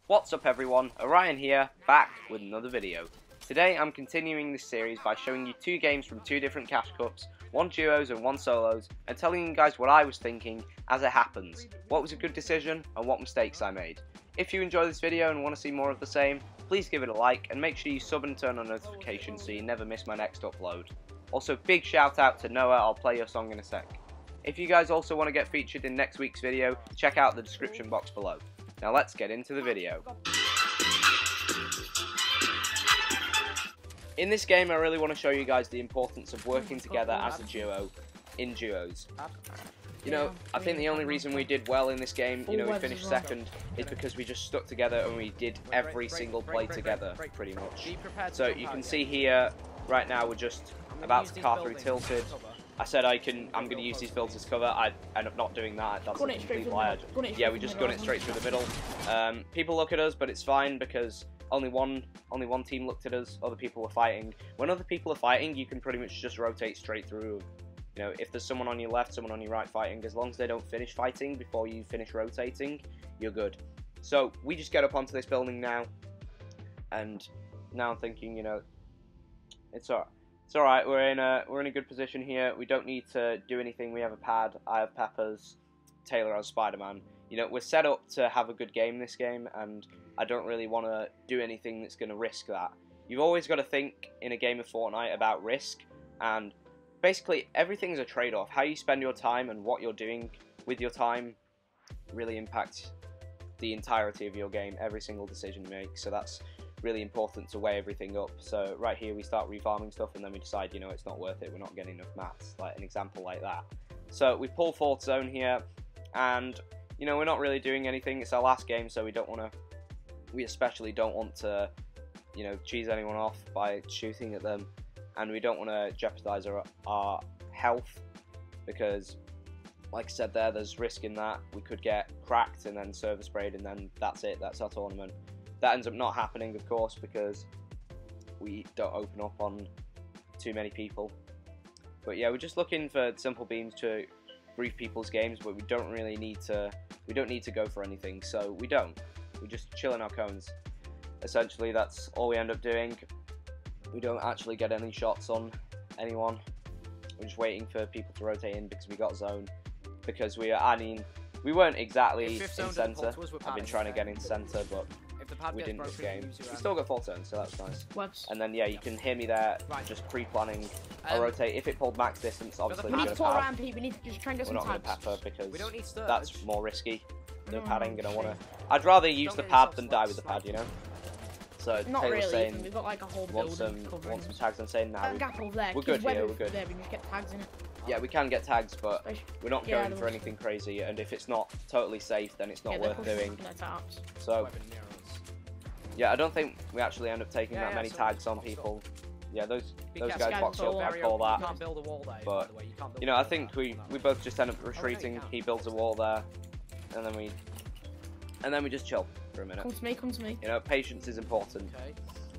What's up everyone, Orion here, back with another video. Today I'm continuing this series by showing you two games from two different cash cups, one duos and one solos, and telling you guys what I was thinking as it happens, what was a good decision and what mistakes I made. If you enjoy this video and want to see more of the same, please give it a like and make sure you sub and turn on notifications so you never miss my next upload. Also, big shout out to Noah, I'll play your song in a sec. If you guys also want to get featured in next week's video, check out the description box below. Now let's get into the video. In this game I really want to show you guys the importance of working together as a duo, in duos. You know, I think the only reason we did well in this game, you know, we finished second, is because we just stuck together and we did every single play together, pretty much. So you can see here, right now we're just about to car through tilted. I said I'm going to use these filters to cover. I end up not doing that. That's a complete lie. Yeah, we just gun it straight through the middle. People look at us, but it's fine because only one team looked at us. Other people were fighting. When other people are fighting, you can pretty much just rotate straight through. You know, if there's someone on your left, someone on your right fighting, as long as they don't finish fighting before you finish rotating, you're good. So we just get up onto this building now, and now I'm thinking, you know, it's alright. It's alright, we're in a good position here. We don't need to do anything. We have a pad, I have peppers, Tayler has Spider-Man. You know, we're set up to have a good game this game, and I don't really want to do anything that's going to risk that. You've always got to think in a game of Fortnite about risk, and basically everything's a trade-off. How you spend your time and what you're doing with your time really impacts the entirety of your game, every single decision you make, so that's really important to weigh everything up. So right here we start refarming stuff and then we decide, you know, it's not worth it, we're not getting enough mats, like an example like that. So we pull fourth zone here, and you know, we're not really doing anything. It's our last game, so we especially don't want to, you know, cheese anyone off by shooting at them, and we don't want to jeopardize our health, because like I said there's risk in that. We could get cracked and then server sprayed, and then that's it, that's our tournament. That ends up not happening, of course, because we don't open up on too many people. But yeah, we're just looking for simple beams to brief people's games, but we don't really need to. We don't need to go for anything, so we don't. We just chill in our cones. Essentially, that's all we end up doing. We don't actually get any shots on anyone. We're just waiting for people to rotate in because we got zone. Because we weren't exactly in centre. I've been trying to get in centre, but we didn't this game. We still got full turn, so that's nice. And then yeah, you can hear me there, just pre-planning. I'll rotate. If it pulled max distance, obviously we need to pull around people. We need to just try and get some tags. We're not going to pepper because that's more risky than padding, and I'd rather use the pad than die with the pad, you know. So not Taylor's really. saying, We've got like a whole want some tags. I'm saying now. We're good here. We're good. There, we can just get tags in it. Yeah, we can get tags, but we're not going for anything crazy. And if it's not totally safe, then it's not worth doing. So. Yeah, I don't think we actually end up taking that many tags on people. Yeah, those guys box up, I call that. But, you know, I think we both just end up retreating. He builds a wall there, and then we just chill for a minute. Come to me. You know, patience is important.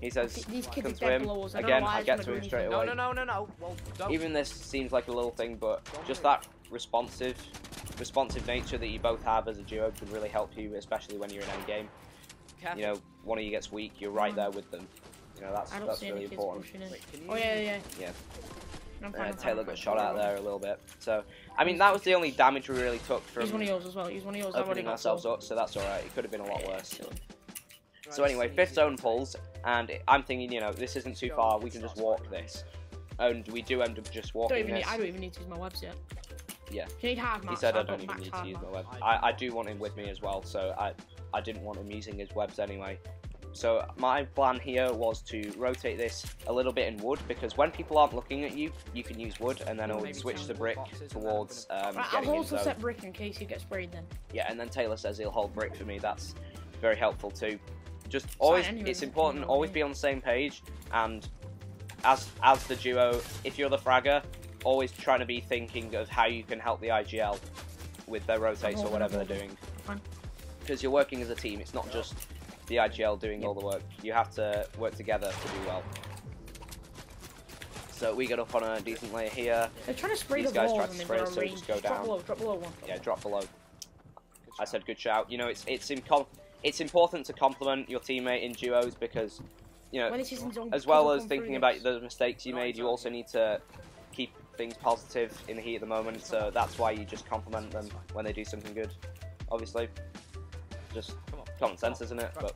He says, come to him. Again, I get to him straight away. No. Well, don't. Even this seems like a little thing, but just that responsive nature that you both have as a duo could really help you, especially when you're in endgame. You know, one of you gets weak, you're right there with them. You know, that's really important. Oh yeah. Tayler got shot out there a little bit. So, I mean, that was the only damage we really took from He's one of yours as well. He's one of yours. opening ourselves up, so that's alright. It could have been a lot worse. So anyway, fifth zone pulls, and I'm thinking, you know, this isn't too far, we can just walk this. And we do end up just walking this. I don't even need to use my webs yet. Yeah. You need hard he said I don't even need to use my web. I do want him with me as well, so I didn't want him using his webs anyway. So my plan here was to rotate this a little bit in wood, because when people aren't looking at you, you can use wood, and then I would switch the brick towards getting I'll also set brick in case you get sprayed then. Yeah, and then Tayler says he'll hold brick for me. That's very helpful too. Just always, it's important, always be on the same page, and as the duo, if you're the fragger, always trying to be thinking of how you can help the IGL with their rotates or whatever they're doing. Because you're working as a team, it's not just the IGL doing all the work. You have to work together to do well. So we got up on a decent layer here. They're trying to spray These the guys walls tried to spray us, so just go down. Drop below one. Yeah, drop below. I said good shout. You know, it's important to compliment your teammate in duos because, you know, When this isn't on, as well people as come thinking through about this. the mistakes you made, you also need to keep things positive in the heat of the moment. So that's why you just compliment them when they do something good. Obviously, just common sense, isn't it? But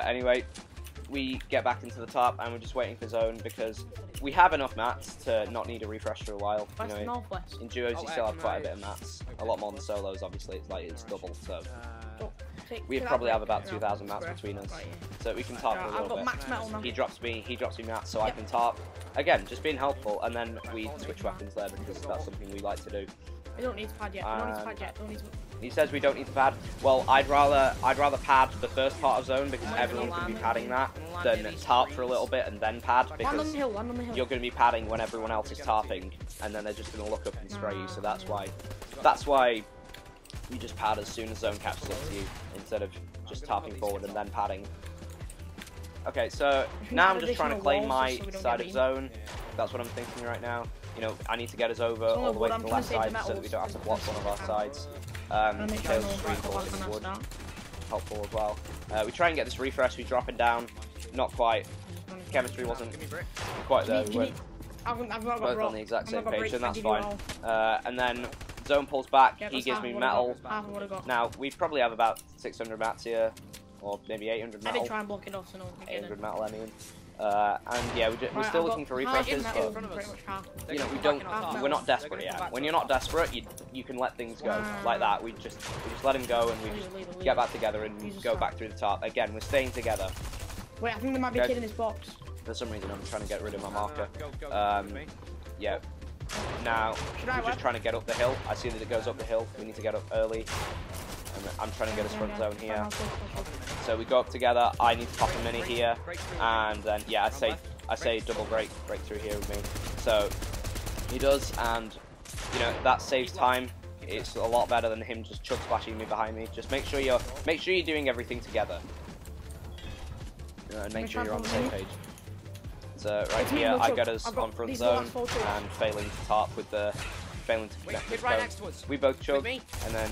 anyway, we get back into the top and we're just waiting for zone because we have enough mats to not need a refresh for a while. You know, Northwest. in duos you still have quite a bit of mats, a lot more than solos. Obviously, it's double. So we probably have about 2,000 mats between us, so we can tarp for a little bit. Max metal now. He drops me mats, so I can tarp. Again, just being helpful, and then we switch weapons there because that's something we like to do. We don't need to pad yet. We don't need to pad yet. Don't need to... He says we don't need to pad. Well, I'd rather pad the first part of zone because everyone can be padding that than tarp for a little bit and then pad because you're going to be padding when everyone else is tarping, and then they're just going to look up and spray you. So that's why you just pad as soon as zone catches up to you instead of just tarping forward and then padding. Okay, so now I'm just trying to claim my side of zone. That's what I'm thinking right now. You know, I need to get us over all the way to the left side so that we don't have to block one of our sides. Taylor's reinforcing wood, helpful as well. We try and get this refresh, we're dropping down. Not quite. Chemistry wasn't quite there. We weren't both on the exact same page, and that's fine. And then zone pulls back, he gives me metal. Now, we probably have about 600 mats here, or maybe 800 metal. I did try and block it off, so no. 800 metal, I mean. And yeah, we're still looking for refreshes, but you know, we're not desperate yet. When you're not desperate, you can let things go like that. We just let him go, and we just get back together and go back through the top. Again, we're staying together. Wait, I think there might be a kid in this box. For some reason, I'm trying to get rid of my marker. Yeah. Now, we're just trying to get up the hill. I see that it goes up the hill. We need to get up early. And I'm trying to get us front zone here. So we go up together. I need to pop a mini here, and then yeah, I say double breakthrough here with me. So he does, and you know that saves time. It's a lot better than him just chug splashing me behind me. Just make sure you're doing everything together, and make sure you're on the same page. So right here, I got us on front zone and failing to tarp with the failing to connect with both. We both chug, and then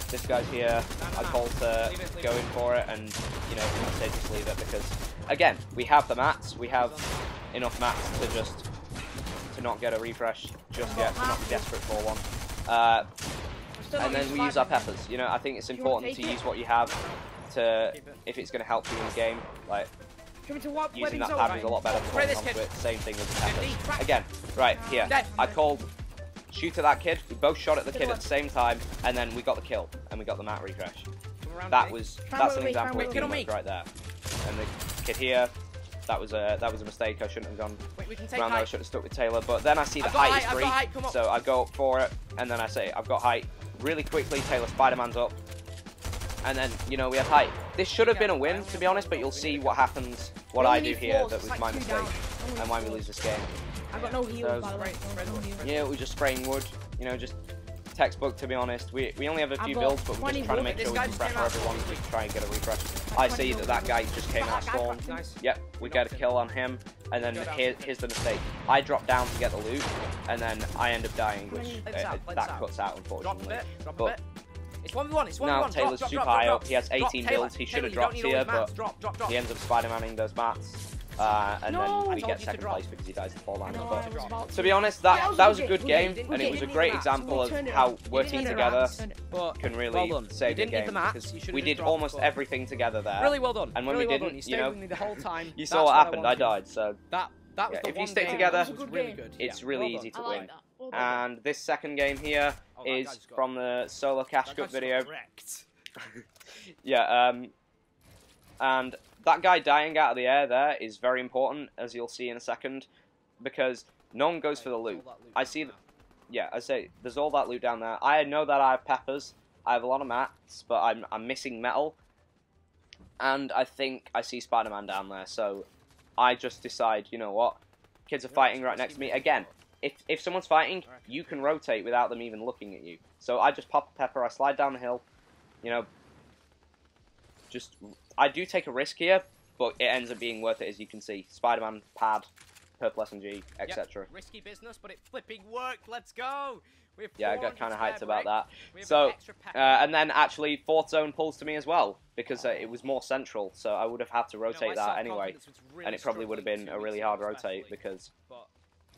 this guy's here. I call to go in for it, and you know, I say just leave it because again, we have the mats. We have enough mats to not get a refresh just yet, to not be desperate for one. And then we use our peppers. You know, I think it's important to use what you have to if it's going to help you in the game. Like using that pad is a lot better than holding onto it. Same thing with the peppers. Again, right here, I called. Shoot at that kid. We both shot at the kid at the same time, and then we got the kill, and we got the mat refresh. That's an example of teamwork right there. And the kid here, that was a mistake. I shouldn't have gone around there. I should have stuck with Tayler. But then I see the height is free, so I go up for it, and then I say I've got height. Really quickly, Tayler Spider-Man's up, and then you know we have height. This should have been a win, to be honest, but you'll see what happens. What I do here that was my mistake, and why we lose this game. I got no heals, by the way. Yeah, we're just spraying wood, you know, just textbook, to be honest. We only have a few builds, but we're just trying to make sure we can prep for everyone to try and get a refresh. I see that guy just came out storm. Yep, we get a kill on him, and then here's the mistake. I drop down to get the loot, and then I end up dying, which that cuts out, unfortunately. But it's 1v1, it's 1v1. Now Taylor's super high up, he has 18 builds, he should have dropped here, but he ends up Spider-Manning those mats. And then he gets second place because he dies to fall down. But to be honest, that was a good game, and it was a great example of how working together can really save the game. Because we did almost everything together there. Really well done. And when we didn't, you know, the whole time. you saw what happened. I died. So that was if you stick together, it's really easy to I win. like that. And this second game here is from the solo cash cup video. Yeah. And that guy dying out of the air there is very important, as you'll see in a second, because no one goes for the loot. I see that, yeah, I say, there's all that loot down there. I know that I have peppers, I have a lot of mats, but I'm missing metal, and I think I see Spider-Man down there, so I just decide, you know what, kids are fighting right next to me. Again, if someone's fighting, you can rotate without them even looking at you. So I just pop a pepper, I slide down the hill, you know, I do take a risk here, but it ends up being worth it, as you can see. Spider-Man pad, purple SMG, etc. Yep. Risky business, but it flipping worked. Let's go. Yeah, I got kind of hyped about that. So, and then actually, 4th zone pulls to me as well, because it was more central, so I would have had to rotate that anyway, and it probably would have been a really hard rotate, because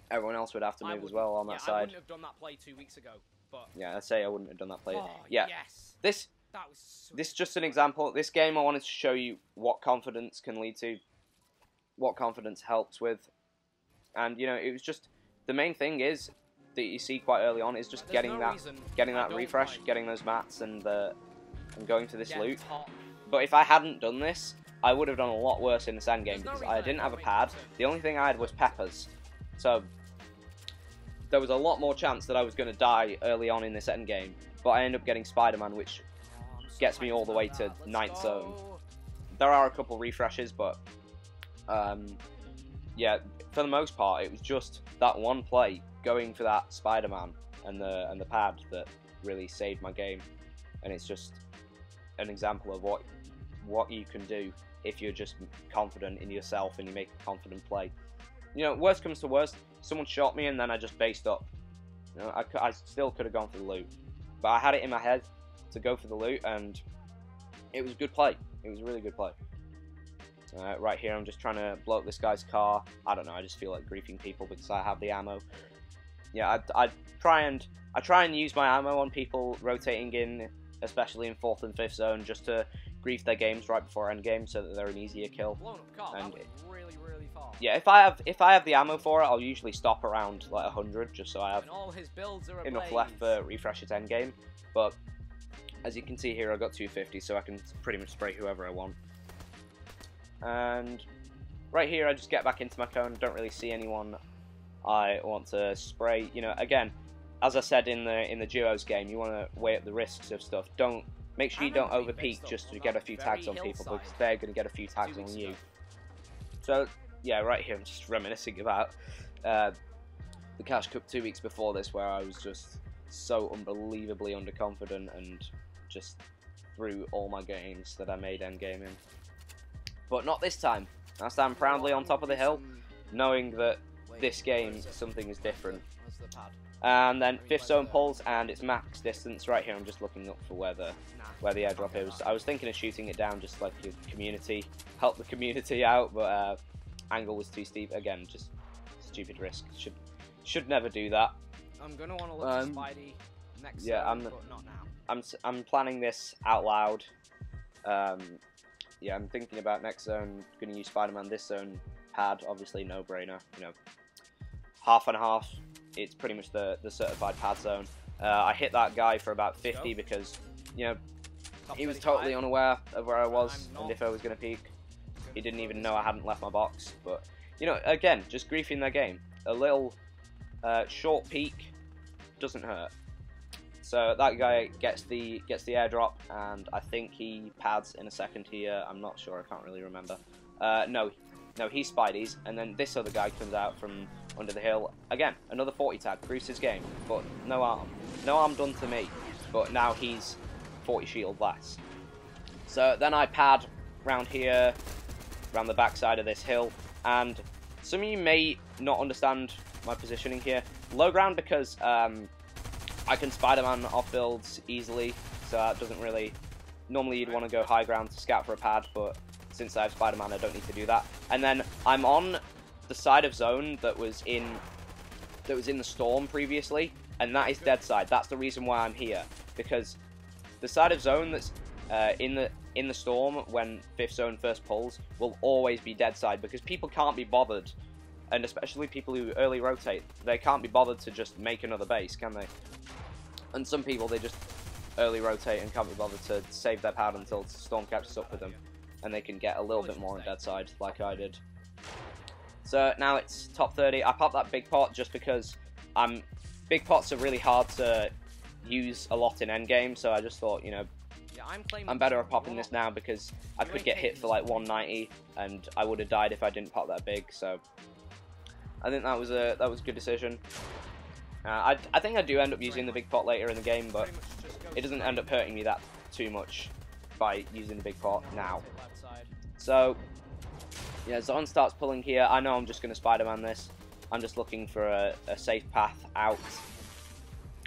everyone else would have to move as well on that side. I wouldn't have done that play 2 weeks ago, but... Yeah, I'd say I wouldn't have done that play. Oh, yeah, yes. This is just an example. This game I wanted to show you what confidence can lead to, what confidence helps with, and, you know, it was just, the main thing is, that you see quite early on is just getting that refresh, getting those mats, and going for this loot. But if I hadn't done this, I would have done a lot worse in this end game because I didn't have a pad. The only thing I had was peppers, so there was a lot more chance that I was going to die early on in this end game. But I ended up getting Spider-Man, which gets me all the way to 9th zone. There are a couple refreshes, but yeah, for the most part, it was just that one play, going for that Spider-Man and the pad, that really saved my game. And it's just an example of what you can do if you're just confident in yourself and you make a confident play. You know, worst comes to worst, someone shot me and then I just based up. You know, I still could have gone for the loot, but I had it in my head to go for the loot, and it was a good play. It was a really good play. Right here, I'm just trying to blow up this guy's car. I don't know, I just feel like griefing people because I have the ammo. Yeah, I try and use my ammo on people rotating in, especially in 4th and 5th zone, just to grief their games right before end game, so that they're an easier kill. Blown up car, and that was really, really far. Yeah, if I have the ammo for it, I'll usually stop around like 100, just so I have all his builds are enough left for refresh at end game. But as you can see here, I got 250, so I can pretty much spray whoever I want. And right here, I just get back into my cone. Don't really see anyone I want to spray. You know, again, as I said in the duos game, you want to weigh up the risks of stuff. Make sure you don't overpeak just to get a few tags on people, because they're going to get a few tags on you. So yeah, right here, I'm just reminiscing about the Cash Cup 2 weeks before this, where I was just so unbelievably underconfident and just threw all my games that I made endgame in. But not this time. I stand proudly on top of the hill, knowing that this game, something is different. And then 5th zone pulls, and it's max distance. Right here, I'm just looking up for where the airdrop is. I was thinking of shooting it down, just like your community, help the community out, but angle was too steep. Again, just stupid risk. Should never do that. I'm gonna want to look at Spidey next. Yeah, zone, but not now. I'm planning this out loud. Yeah, I'm thinking about next zone. Gonna use Spider-Man. This zone pad, obviously no brainer. You know, half and half. It's pretty much the certified pad zone. I hit that guy for about 50 because, you know, he was totally unaware of where I was and if I was going to peek. He didn't even know I hadn't left my box. But, you know, again, just griefing their game. A little short peek doesn't hurt. So that guy gets the airdrop, and I think he pads in a second here. I'm not sure. I can't really remember. No, he Spideys, and then this other guy comes out from under the hill. Again, another 40 tag, proves his game, but no arm. No arm done to me, but now he's 40 shield less. So then I pad round here, round the backside of this hill, and some of you may not understand my positioning here. Low ground because I can Spider-Man off builds easily, so that doesn't really... Normally you'd want to go high ground to scout for a pad, but since I have Spider-Man, I don't need to do that. And then I'm on the side of zone that was in the storm previously, and that is dead side. That's the reason why I'm here, because the side of zone that's in the storm when 5th zone first pulls will always be dead side, because people can't be bothered, and especially people who early rotate, they can't be bothered to just make another base, can they? And some people, they just early rotate and can't be bothered to save their pad until storm catches up with them, and they can get a little bit more on dead side, like I did. So now it's top 30. I popped that big pot just because big pots are really hard to use a lot in endgame, so I just thought, you know, I'm better at popping this now because I could get hit for like 190, and I would have died if I didn't pop that big. So I think that was a good decision. I think I do end up using the big pot later in the game, but it doesn't end up hurting me that too much by using the big pot now. So Yeah, Zon starts pulling here. I know I'm just going to Spider-Man this. I'm just looking for a safe path out.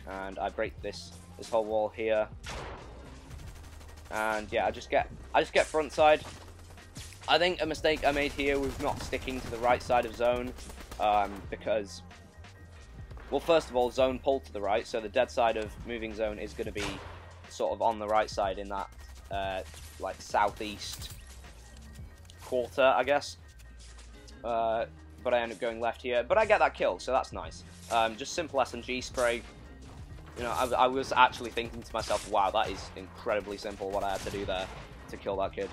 And I break this whole wall here. And yeah, I just get front side. I think a mistake I made here was not sticking to the right side of zone. Because, well, first of all, zone pulled to the right, so the dead side of moving zone is going to be sort of on the right side in that, like, southeast quarter, I guess. But I end up going left here. But I get that kill, so that's nice. Just simple SMG spray. You know, I was actually thinking to myself, wow, that is incredibly simple what I had to do there to kill that kid.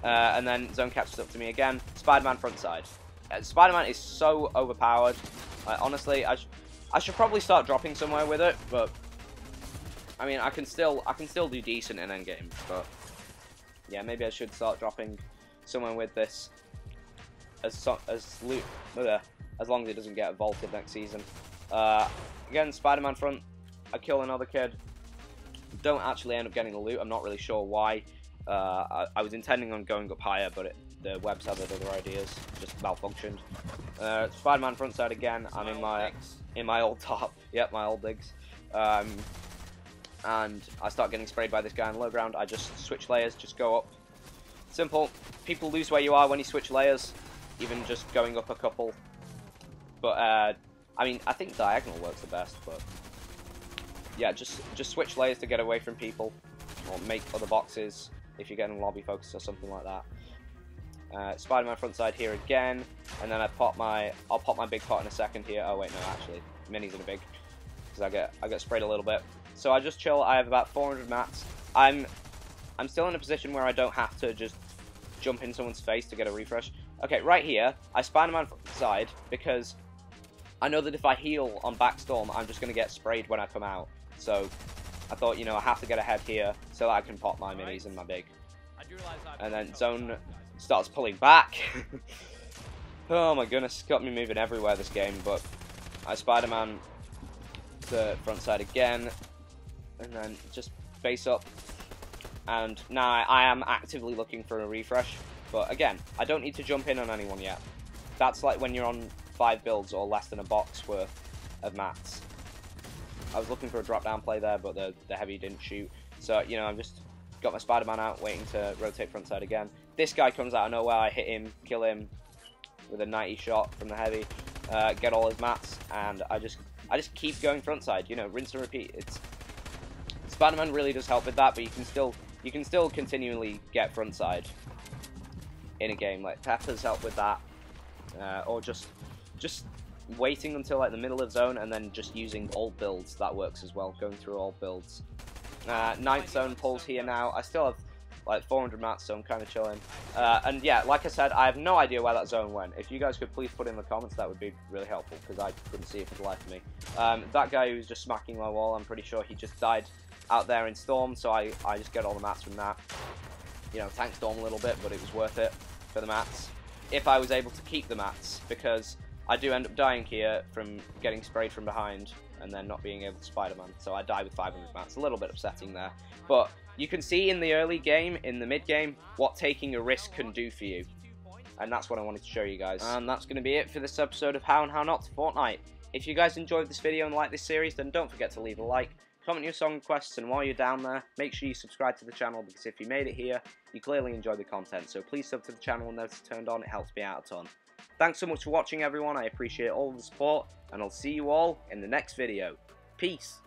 And then zone catches up to me again. Spider-Man front side. Spider-Man is so overpowered. Honestly, I should probably start dropping somewhere with it, but I mean, I can still do decent in endgame. But yeah, maybe I should start dropping somewhere with this as long as it doesn't get vaulted next season. Again, Spider-Man front. I kill another kid. Don't actually end up getting the loot. I'm not really sure why. I was intending on going up higher, but the website had other ideas. Just malfunctioned. Spider-Man front side again. I'm in my old top. Yep, my old digs. And I start getting sprayed by this guy on low ground. I just switch layers, just go up. Simple. People lose where you are when you switch layers, even just going up a couple. But I mean, I think diagonal works the best. But yeah, just switch layers to get away from people, or make other boxes if you're getting lobby focus or something like that. Spider-Man front side here again, and then I'll pop my big pot in a second here. Oh wait, no, actually, minis in a big, because I get sprayed a little bit. So I just chill. I have about 400 mats. I'm still in a position where I don't have to just jump in someone's face to get a refresh. Okay, right here, I Spider-Man front side because I know that if I heal on backstorm, I'm just going to get sprayed when I come out. So I thought, you know, I have to get ahead here so that I can pop my minis and my big. And then zone starts pulling back. Oh my goodness, got me moving everywhere this game, but I Spider-Man the front side again, and then just base up. And now I am actively looking for a refresh, but again, I don't need to jump in on anyone yet. That's like when you're on 5 builds or less than a box worth of mats. I was looking for a drop down play there, but the heavy didn't shoot. So, you know, I've just got my Spider-Man out, waiting to rotate front side again. This guy comes out of nowhere, I hit him, kill him with a 90 shot from the heavy, get all his mats, and I just keep going front side, you know, rinse and repeat. Spider-Man really does help with that, but you can still continually get front side in a game. Like Peppers help with that, or just waiting until like the middle of zone and then just using old builds. That works as well, going through old builds. 9th zone pulls here now. I still have like 400 mats, so I'm kind of chilling. And yeah, like I said, I have no idea where that zone went. If you guys could please put in the comments, that would be really helpful, because I couldn't see it for the life of me. That guy who was just smacking my wall, I'm pretty sure he just died out there in Storm, so I just get all the mats from that. You know, tank Storm a little bit, but it was worth it for the mats. If I was able to keep the mats, because I do end up dying here from getting sprayed from behind and then not being able to Spider-Man. So I die with 500 mats. A little bit upsetting there. But you can see in the early game, in the mid game, what taking a risk can do for you. And that's what I wanted to show you guys. And that's going to be it for this episode of How and How Not to Fortnite. If you guys enjoyed this video and like this series, then don't forget to leave a like, comment your song requests, and while you're down there, make sure you subscribe to the channel, because if you made it here, you clearly enjoy the content. So please sub to the channel when notifications turned on, it helps me out a ton. Thanks so much for watching, everyone. I appreciate all the support, and I'll see you all in the next video. Peace.